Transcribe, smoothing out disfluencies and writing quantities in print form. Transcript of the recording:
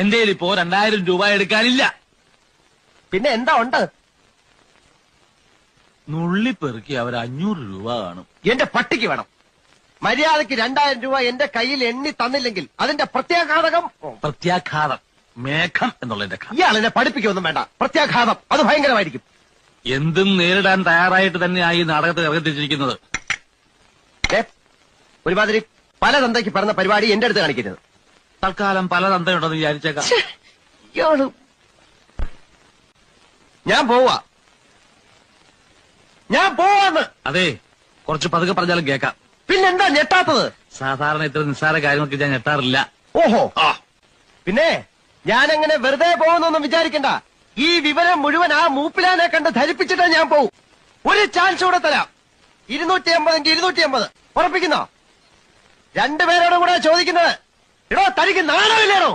എന്റെ ഇപ്പോ 2000 രൂപ എടുക്കാനില്ല. പിന്നെ എന്താ ഉണ്ട്? നുള്ളിപ്പെറുക്കി അവർ 500 രൂപ കാണും. എന്റെ പട്ടിക്ക് വേണം. മര്യാദക്ക് 2000 രൂപ എന്റെ കയ്യിൽ എണ്ണി തന്നില്ലെങ്കിൽ അതിന്റെ പ്രത്യാഘാതകം. പ്രത്യാഘാതം മേഘം എന്നുള്ളതിന്റെ ഇയാളെന്നെ പഠിപ്പിക്കൊന്നും വേണ്ട. പ്രത്യാഘാതം അത് ഭയങ്കരമായിരിക്കും. എന്തും നേരിടാൻ തയ്യാറായിട്ട് തന്നെയായി നാടകത്തിൽ ഇറങ്ങിത്തിരിച്ചിരിക്കുന്നത്. ഒരുമാതിരി പല തന്തയ്ക്ക് പറഞ്ഞ പരിപാടി എന്റെ അടുത്ത് കാണിക്കരുത്. തൽക്കാലം പല തന്തയുണ്ടെന്ന് വിചാരിച്ചേക്കാം. ഞാൻ പോവാന്ന്. അതെ, കുറച്ച് പതുക്കെ പറഞ്ഞാലും കേൾക്കാം. പിന്നെന്താ ഞെട്ടാത്തത്? സാധാരണ ഇത്ര നിസ്സാര കാര്യങ്ങൾക്ക് ഞാൻ ഞെട്ടാറില്ല. ഓഹോ, പിന്നെ ഞാനങ്ങനെ വെറുതെ പോകുന്നൊന്നും വിചാരിക്കണ്ട. ഈ വിവരം മുഴുവൻ ആ മൂപ്പിലാനെ കണ്ട് ധരിപ്പിച്ചിട്ടാ ഞാൻ പോവും. ഒരു ചാൻസ് കൂടെ തരാം. 250 250 ഉറപ്പിക്കുന്നോ? രണ്ടുപേരോടും കൂടെ ചോദിക്കുന്നത്. എടോ, തനിക്ക് നാണമില്ലേണോ?